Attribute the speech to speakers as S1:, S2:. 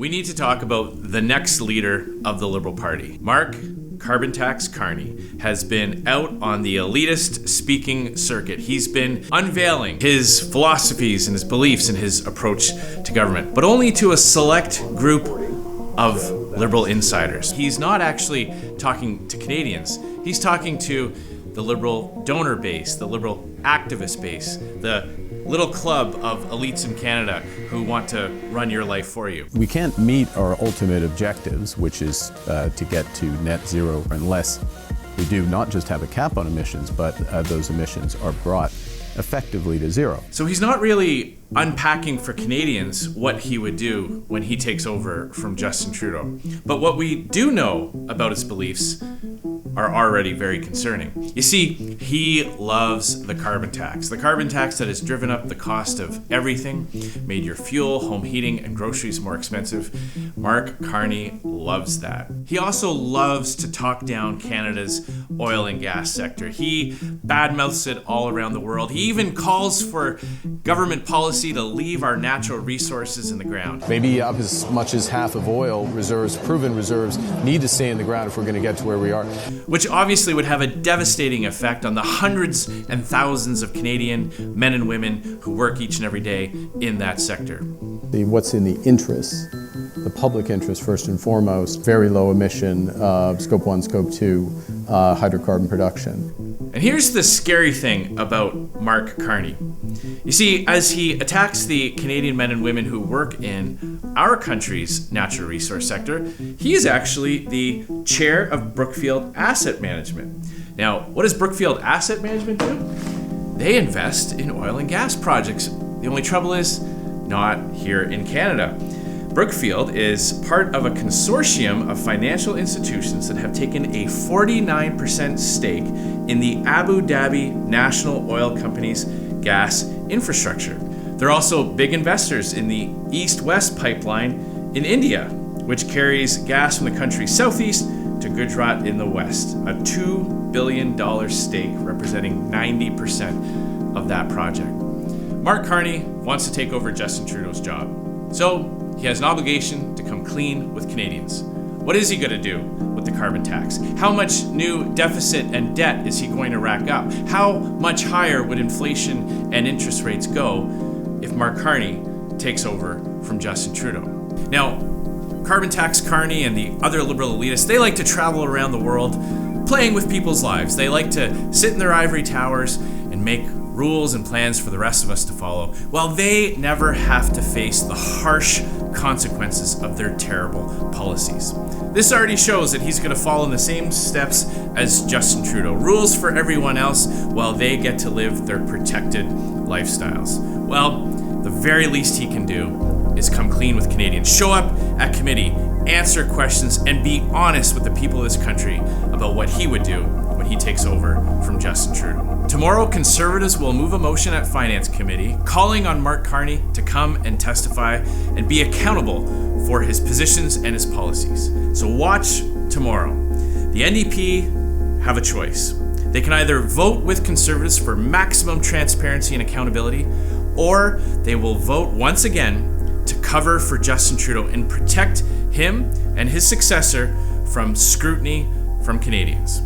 S1: we need to talk about the next leader of the Liberal Party. Mark Carbon Tax Carney has been out on the elitist speaking circuit. He's been unveiling his philosophies and his beliefs and his approach to government, but only to a select group of Liberal insiders. He's not actually talking to Canadians. He's talking to the Liberal donor base, the Liberal activist base, the little club of elites in Canada who want to run your life for you.
S2: We can't meet our ultimate objectives, which is to get to net zero, unless we do not just have a cap on emissions, but those emissions are brought effectively to zero.
S1: So he's not really unpacking for Canadians what he would do when he takes over from Justin Trudeau. But what we do know about his beliefs are already very concerning. You see, he loves the carbon tax. The carbon tax that has driven up the cost of everything, made your fuel, home heating, and groceries more expensive. Mark Carney loves that. He also loves to talk down Canada's oil and gas sector. He badmouths it all around the world. He even calls for government policy to leave our natural resources in the ground.
S2: Maybe up as much as half of oil reserves, proven reserves, need to stay in the ground if we're going to get to where we are.
S1: Which obviously would have a devastating effect on the hundreds and thousands of Canadian men and women who work each and every day in that sector.
S2: What's in the interest, the public interest first and foremost, very low emission, scope 1, scope 2, hydrocarbon production.
S1: And here's the scary thing about Mark Carney. You see, as he attacks the Canadian men and women who work in our country's natural resource sector, he is actually the chair of Brookfield Asset Management. Now, what does Brookfield Asset Management do? They invest in oil and gas projects. The only trouble is, not here in Canada. Brookfield is part of a consortium of financial institutions that have taken a 49% stake in the Abu Dhabi National Oil Company's gas infrastructure. They're also big investors in the East-West pipeline in India, which carries gas from the country's southeast to Gujarat in the west. A $2 billion stake representing 90% of that project. Mark Carney wants to take over Justin Trudeau's job. So he has an obligation to come clean with Canadians. What is he going to do with the carbon tax? How much new deficit and debt is he going to rack up? How much higher would inflation and interest rates go if Mark Carney takes over from Justin Trudeau? Now, Carbon Tax Carney and the other Liberal elitists, they like to travel around the world playing with people's lives. They like to sit in their ivory towers and make rules and plans for the rest of us to follow, while they never have to face the harsh consequences of their terrible policies. This already shows that he's going to follow in the same steps as Justin Trudeau. Rules for everyone else while they get to live their protected lifestyles. Well, the very least he can do is come clean with Canadians. Show up at committee, answer questions, and be honest with the people of this country about what he would do when he takes over from Justin Trudeau. Tomorrow, Conservatives will move a motion at Finance Committee calling on Mark Carney to come and testify and be accountable for his positions and his policies. So watch tomorrow. The NDP have a choice. They can either vote with Conservatives for maximum transparency and accountability, or they will vote once again to cover for Justin Trudeau and protect him and his successor from scrutiny from Canadians.